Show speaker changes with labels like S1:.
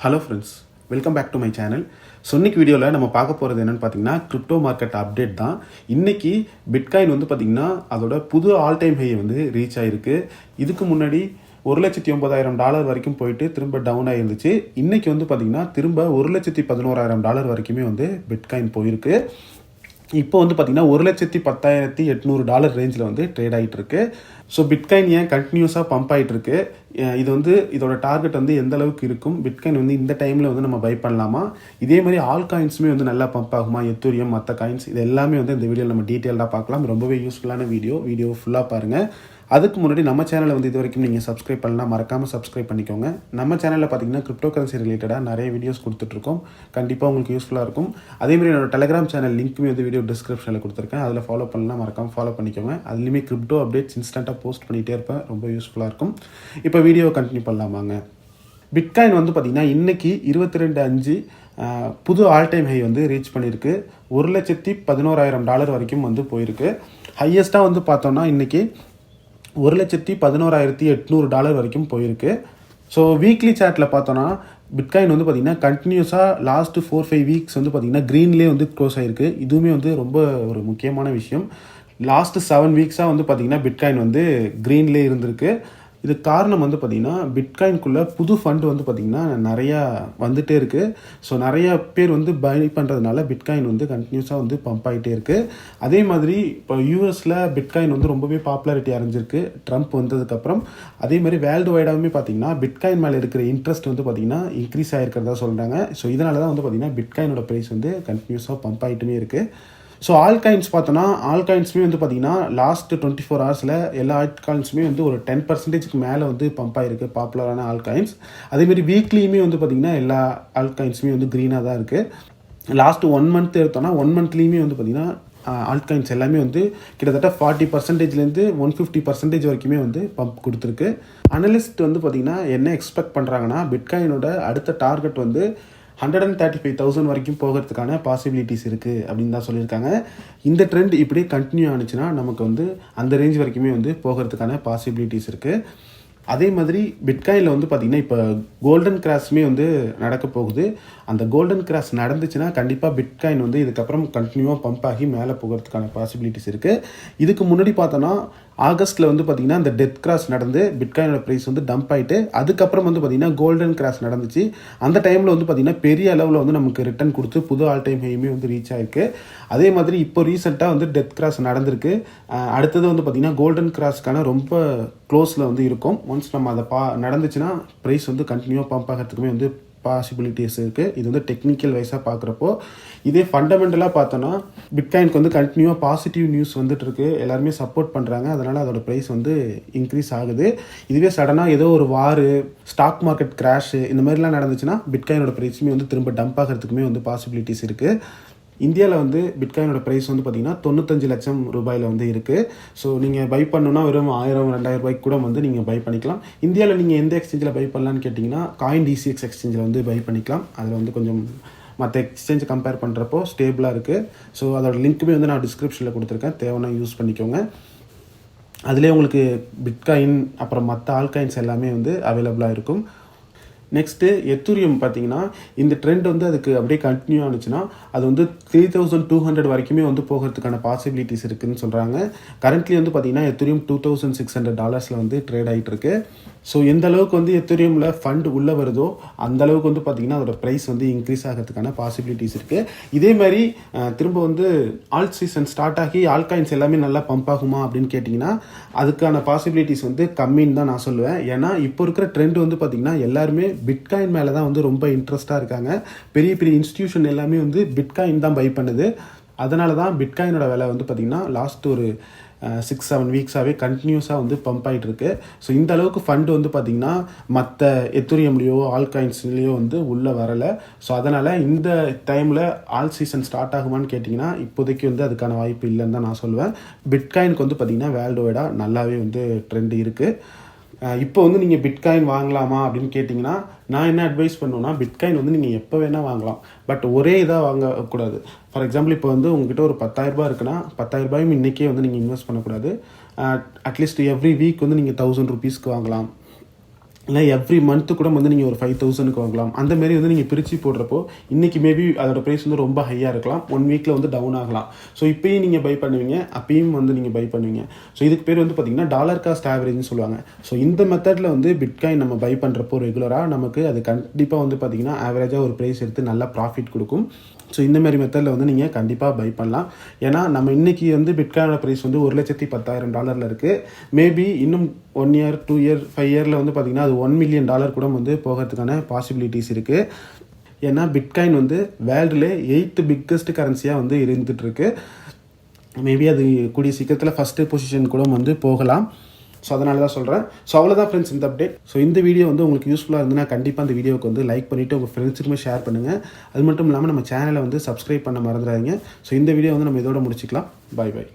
S1: Hello friends, welcome back to my channel. So இன்னைக்கு வீடியோவில் நம்ம பார்க்க போகிறது என்னென்னு பார்த்தீங்கன்னா கிரிப்டோ மார்க்கெட் அப்டேட் தான். இன்றைக்கி பிட்காயின் வந்து பார்த்திங்கன்னா அதோட புது ஆல் டைம் ஹை வந்து ரீச் ஆகிருக்கு. இதுக்கு முன்னாடி $1,09,000 வரைக்கும் போயிட்டு திரும்ப டவுன் ஆகிருந்துச்சு. இன்றைக்கி வந்து பார்த்திங்கன்னா திரும்ப $1,11,000 வரைக்குமே வந்து பிட்காயின் போயிருக்கு. இப்போ வந்து பார்த்திங்கன்னா $1,10,800 ரேஞ்சில் வந்து ட்ரேட் ஆகிட்டு இருக்கு. ஸோ பிட்காயின் ஏன் கண்டினியூஸாக பம்ப் ஆகிட்டு இருக்கு, இது வந்து இதோட டார்கெட் வந்து எந்த அளவுக்கு இருக்கும், பிட்காயின் வந்து இந்த டைமில் வந்து நம்ம பை பண்ணலாமா, இதே மாதிரி ஆல் காயின்ஸுமே வந்து நல்லா பம்ப் ஆகுமா, எத்தூரியம் மற்ற காயின்ஸ், இது எல்லாமே வந்து இந்த வீடியோவில் நம்ம டீட்டெயிலாக பார்க்கலாம். ரொம்பவே யூஸ்ஃபுல்லான வீடியோ ஃபுல்லாக பாருங்கள். அதுக்கு முன்னாடி நம்ம சேனலை வந்து இது வரைக்கும் நீங்கள் சப்ஸ்கிரைப் பண்ணலாம், மறக்காமல் சப்ஸ்கிரைப் பண்ணிக்கோங்க. நம்ம சேனலில் பார்த்தீங்கன்னா கிரிப்டோ கரன்சி ரிலேட்டடாக நிறைய வீடியோஸ் கொடுத்துட்ருக்கோம். கண்டிப்பாக உங்களுக்கு யூஸ்ஃபுல்லாக இருக்கும். அதேமாதிரி என்னோட டெலிகிராம் சேனல் லிங்க்குமே வந்து வீடியோ டிஸ்கிரிப்ஷனில் கொடுத்துருக்கேன். அதில் ஃபாலோ பண்ணலாம், மறக்காமல் ஃபாலோ பண்ணிக்கோங்க. அதுலேயுமே கிரிப்டோ அப்டேட்ஸ் இன்ஸ்டண்ட்டாக போஸ்ட் பண்ணிகிட்டே இருப்பேன். ரொம்ப யூஸ்ஃபுல்லாக இருக்கும். இப்போ வீடியோ கண்டினியூ பண்ணலாமாங்க. பிட்காயின் வந்து பார்த்திங்கன்னா இன்றைக்கி 22/5 புது ஆல் டைம் ஹை வந்து ரீச் பண்ணியிருக்கு. $1,11,000 வரைக்கும் வந்து போயிருக்கு. ஹையஸ்ட்டாக வந்து பார்த்தோன்னா இன்றைக்கி $1,11,800 வரைக்கும் போயிருக்கு. ஸோ வீக்லி சார்ட்டில் பார்த்தோன்னா பிட்காயின் வந்து பார்த்திங்கன்னா கண்டினியூஸாக லாஸ்ட்டு 4-5 வீக்ஸ் வந்து பார்த்திங்கன்னா க்ரீன்லேயே வந்து க்ளோஸ் ஆகிருக்கு. இதுவுமே வந்து ரொம்ப ஒரு முக்கியமான விஷயம். லாஸ்ட்டு 7 வீக்ஸாக வந்து பார்த்திங்கன்னா பிட்காயின் வந்து க்ரீன்லேயே இருந்திருக்கு. இது காரணம் வந்து பார்த்திங்கன்னா பிட்காயின்குள்ளே புது ஃபண்டு வந்து பார்த்திங்கன்னா நிறையா வந்துகிட்டே இருக்குது. ஸோ நிறையா பேர் வந்து பை பண்ணுறதுனால பிட்காயின் வந்து கண்டினியூஸாக வந்து பம்ப் ஆகிட்டே இருக்குது. அதே மாதிரி இப்போ யூஎஸில் பிட்காயின் வந்து ரொம்பவே பாப்புலாரிட்டி அடைஞ்சிருக்கு ட்ரம்ப் வந்ததுக்கப்புறம். அதே மாதிரி வேர்ல்டு வைடாகவுமே பார்த்திங்கன்னா பிட்காயின் மேலே இருக்கிற இன்ட்ரெஸ்ட் வந்து பார்த்திங்கன்னா இன்க்ரீஸ் ஆகிருக்கிறதா சொல்கிறாங்க. ஸோ இதனால தான் வந்து பார்த்திங்கன்னா பிட்காயினோட ப்ரைஸ் வந்து கண்டினியூஸாக பம்ப் ஆகிட்டுமே இருக்குது. ஸோ ஆல் காயின்ஸ் பார்த்தோன்னா ஆல் காயின்ஸுமே வந்து பார்த்திங்கன்னா லாஸ்ட்டு 24 ஹவர்ஸில் எல்லா ஆல் காயின்ஸுமே வந்து ஒரு 10% மேலே வந்து பம்ப் ஆகிருக்கு பாப்புலரான ஆல் காயின்ஸ். அதேமாதிரி வீக்லியுமே வந்து பார்த்திங்கன்னா எல்லா ஆல் காயின்ஸுமே வந்து க்ரீனாக தான் இருக்குது. லாஸ்ட்டு 1 மந்த் எடுத்தோன்னா 1 மந்த்லேயுமே வந்து பார்த்திங்கன்னா ஆல் காயின்ஸ் எல்லாமே வந்து கிட்டத்தட்ட 40%லேருந்து 150% வரைக்குமே வந்து பம்ப் கொடுத்துருக்கு. அனலிஸ்ட் வந்து பார்த்திங்கன்னா என்ன எக்ஸ்பெக்ட் பண்ணுறாங்கன்னா பிட்காயினோட அடுத்த டார்கெட் வந்து 135,000 வரைக்கும் போகிறதுக்கான பாசிபிலிட்டிஸ் இருக்குது அப்படின்னு தான் சொல்லியிருக்காங்க. இந்த ட்ரெண்ட் இப்படியே கண்டினியூ ஆனிச்சுன்னா நமக்கு வந்து அந்த ரேஞ்ச் வரைக்குமே வந்து போகிறதுக்கான பாசிபிலிட்டிஸ் இருக்குது. அதே மாதிரி பிட்காயினில் வந்து பார்த்திங்கன்னா இப்போ கோல்டன் கிராஸுமே வந்து நடக்க போகுது. அந்த கோல்டன் கிராஸ் நடந்துச்சுன்னா கண்டிப்பாக பிட்காயின் வந்து இதுக்கப்புறம் கண்டினியூவாக பம்ப் ஆகி மேலே போகிறதுக்கான பாசிபிலிட்டிஸ் இருக்குது. இதுக்கு முன்னாடி பார்த்தோன்னா ஆகஸ்ட்டில் வந்து பார்த்திங்கன்னா இந்த டெத் கிராஸ் நடந்து பிட்காயினோட ப்ரைஸ் வந்து டம்ப் ஆகிட்டு அதுக்கப்புறம் வந்து பார்த்திங்கன்னா கோல்டன் கிராஸ் நடந்துச்சு. அந்த டைமில் வந்து பார்த்திங்கன்னா பெரிய அளவில் வந்து நமக்கு ரிட்டர்ன் கொடுத்து புது ஆல் டைம் ஹையுமே வந்து ரீச் ஆகிருக்கு. அதே மாதிரி இப்போ ரீசெண்டாக வந்து டெத் கிராஸ் நடந்திருக்கு. அடுத்தது வந்து பார்த்திங்கன்னா கோல்டன் கிராஸ்க்கான ரொம்ப க்ளோஸில் வந்து இருக்கும். ஒன்ஸ் நம்ம அதை நடந்துச்சுன்னா ப்ரைஸ் வந்து கண்டினியூவாக பம்ப் ஆகிறதுக்குமே வந்து பாசிபிலிட்டிஸ் இருக்குது. இது வந்து டெக்னிக்கல் வைஸாக பார்க்குறப்போ. இதே ஃபண்டமெண்டலாக பார்த்தோன்னா பிட்காயினுக்கு வந்து கண்டினியூவாக பாசிட்டிவ் நியூஸ் வந்துட்டுருக்கு. எல்லாருமே சப்போர்ட் பண்ணுறாங்க. அதனால் அதோட ப்ரைஸ் வந்து இன்க்ரீஸ் ஆகுது. இதுவே சடனாக ஏதோ ஒரு வார், ஸ்டாக் மார்க்கெட் கிராஷு இந்த மாதிரிலாம் நடந்துச்சுன்னா பிட்காயினோட ப்ரைஸுமே வந்து திரும்ப டம்ப் ஆகிறதுக்குமே வந்து பாசிபிலிட்டிஸ் இருக்குது. இந்தியாவில் வந்து பிட்காயினோட ப்ரைஸ் வந்து பார்த்திங்கன்னா 95 லட்சம் ரூபாயில் வந்து இருக்குது. ஸோ நீங்கள் பை பண்ணணுன்னா வெறும் 1000-2000 ரூபாய்க்கு கூட வந்து நீங்கள் பை பண்ணிக்கலாம். இந்தியாவில் நீங்கள் எந்த எக்ஸ்சேஞ்சில் பை பண்ணலான்னு கேட்டிங்கன்னா CoinDCX எக்ஸ்சேஞ்சில் வந்து பை பண்ணிக்கலாம். அதில் வந்து கொஞ்சம் மற்ற எக்ஸ்சேஞ்சை கம்பேர் பண்ணுறப்போ ஸ்டேபிளாக இருக்குது. ஸோ அதோட லிங்க்குமே வந்து நான் டிஸ்கிரிப்ஷனில் கொடுத்துருக்கேன், தேவைன்னா யூஸ் பண்ணிக்கோங்க. அதிலே உங்களுக்கு பிட்காயின் அப்புறம் மற்ற ஆல் காயின்ஸ் எல்லாமே வந்து அவைலபிளாக இருக்கும். நெக்ஸ்ட்டு எத்தூரியம் பார்த்திங்கன்னா இந்த ட்ரெண்ட் வந்து அதுக்கு அப்படியே கண்டினியூ ஆனிச்சுன்னா அது வந்து 3,200 வரைக்குமே வந்து போகிறதுக்கான பாசிபிலிட்டிஸ் இருக்குதுன்னு சொல்கிறாங்க. கரண்ட்லி வந்து பார்த்திங்கன்னா எத்தூரியம் $2,600 வந்து ட்ரேட் ஆகிட்டு இருக்கு. ஸோ எந்த அளவுக்கு வந்து எத்தூரியமில் ஃபண்ட் உள்ளே வருதோ அந்த அளவுக்கு வந்து பார்த்திங்கன்னா அதோட ப்ரைஸ் வந்து இன்க்ரீஸ் ஆகிறதுக்கான பாசிபிலிட்டிஸ் இருக்குது. இதே மாதிரி திரும்ப வந்து ஆல் சீசன் ஸ்டார்ட் ஆகி ஆல் காயின்ஸ் எல்லாமே நல்லா பம்ப் ஆகுமா அப்படின்னு கேட்டிங்கன்னா அதுக்கான பாசிபிலிட்டிஸ் வந்து கம்மின்னு தான் நான் சொல்லுவேன். ஏன்னா இப்போ இருக்கிற ட்ரெண்ட் வந்து பார்த்திங்கன்னா எல்லாருமே பிட்காயின் மேலே தான் வந்து ரொம்ப இன்ட்ரெஸ்ட்டாக இருக்காங்க. பெரிய பெரிய இன்ஸ்டிடியூஷன் எல்லாமே வந்து பிட்காயின் தான் பை பண்ணுது. அதனால தான் பிட்காயினோட விலை வந்து பார்த்திங்கன்னா லாஸ்ட் ஒரு 6-7 வீக்ஸாகவே கண்டினியூஸாக வந்து பம்ப் ஆகிட்டு இருக்கு. ஸோ இந்த அளவுக்கு ஃபண்டு வந்து பார்த்திங்கன்னா மற்ற எத்தூரியம்லேயோ ஆல் காயின்ஸ்லேயோ வந்து உள்ளே வரலை. ஸோ அதனால் இந்த டைமில் ஆல் சீசன் ஸ்டார்ட் ஆகுமான்னு கேட்டிங்கன்னா இப்போதைக்கு வந்து அதுக்கான வாய்ப்பு இல்லைன்னு தான் நான் சொல்லுவேன். பிட்காயினுக்கு வந்து பார்த்திங்கன்னா வேர்ல்டு வைடாக நல்லாவே வந்து ட்ரெண்ட் இருக்குது. இப்போ வந்து நீங்கள் பிட்காயின் வாங்கலாமா அப்படின்னு கேட்டிங்கன்னா நான் என்ன அட்வைஸ் பண்ணுவேன்னா பிட்காயின் வந்து நீங்கள் எப்போ வேணால் வாங்கலாம். பட் ஒரே இதாக வாங்கக்கூடாது. ஃபார் எக்ஸாம்பிள் இப்போ வந்து உங்ககிட்ட ஒரு 10,000 ரூபாய் இருக்குன்னா 10,000 ரூபாயும் இன்றைக்கே வந்து நீங்கள் இன்வெஸ்ட் பண்ணக்கூடாது. அட்லீஸ்ட் எவ்ரி வீக் வந்து நீங்கள் 1000 ரூபீஸ்க்கு வாங்கலாம். இல்லை எவ்ரி மந்த்து கூட வந்து நீங்கள் ஒரு 5,000க்கு வாங்கலாம். அந்த மாரி வந்து நீங்கள் பிரித்து போடுறப்போ இன்றைக்கி மேபி அதோட ப்ரைஸ் வந்து ரொம்ப ஹையாக இருக்கலாம், 1 வீக்கில் வந்து டவுன் ஆகலாம். ஸோ இப்போயும் நீங்கள் பை பண்ணுவீங்க, அப்பயும் வந்து நீங்கள் பை பண்ணுவீங்க. ஸோ இதுக்கு பேர் வந்து பார்த்திங்கன்னா டாலர் காஸ்ட் ஆவரேஜ்னு சொல்லுவாங்க. ஸோ இந்த மெத்தடில் வந்து பிட்காயின் நம்ம பை பண்ணுறப்போ ரெகுலராக நமக்கு அது கண்டிப்பாக வந்து பார்த்திங்கன்னா ஆவரேஜாக ஒரு ப்ரைஸ் எடுத்து நல்லா ப்ராஃபிட் கொடுக்கும். ஸோ இந்த மாதிரி மெத்தடில் வந்து நீங்கள் கண்டிப்பாக பை பண்ணலாம். ஏன்னா நம்ம இன்றைக்கி வந்து பிட்காயினோட ப்ரைஸ் வந்து $1,10,000 இருக்குது. மேபி இன்னும் 1 இயர் 2 இயர் 5 இயரில் வந்து பார்த்திங்கன்னா அது $1 மில்லியன் கூட வந்து போகிறதுக்கான பாசிபிலிட்டிஸ் இருக்குது. ஏன்னா பிட்காயின் வந்து வேர்ல்டுலே 8th பிக்கஸ்ட் கரன்சியாக வந்து இருந்துகிட்ருக்கு. மேபி அது கூடிய சீக்கிரத்தில் ஃபஸ்ட்டு பொசிஷன் கூட வந்து போகலாம். ஸோ அதனால தான் சொல்கிறேன். ஸோ அவ்வளோதான் ஃப்ரெண்ட்ஸ் இந்த அப்டேட். ஸோ இந்த வீடியோ வந்து உங்களுக்கு யூஸ்ஃபுல்லாக இருந்ததுன்னா கண்டிப்பாக அந்த வீடியோவுக்கு வந்து லைக் பண்ணிவிட்டு உங்கள் ஃப்ரெண்ட்ஸுக்குமே ஷேர் பண்ணுங்கள். அது மட்டும் இல்லாமல் நம்ம சேனலை வந்து சப்ஸ்கிரைப் பண்ண மறந்துடாதீங்க. ஸோ இந்த வீடியோ வந்து நம்ம இதோட முடிச்சிக்கலாம். By by.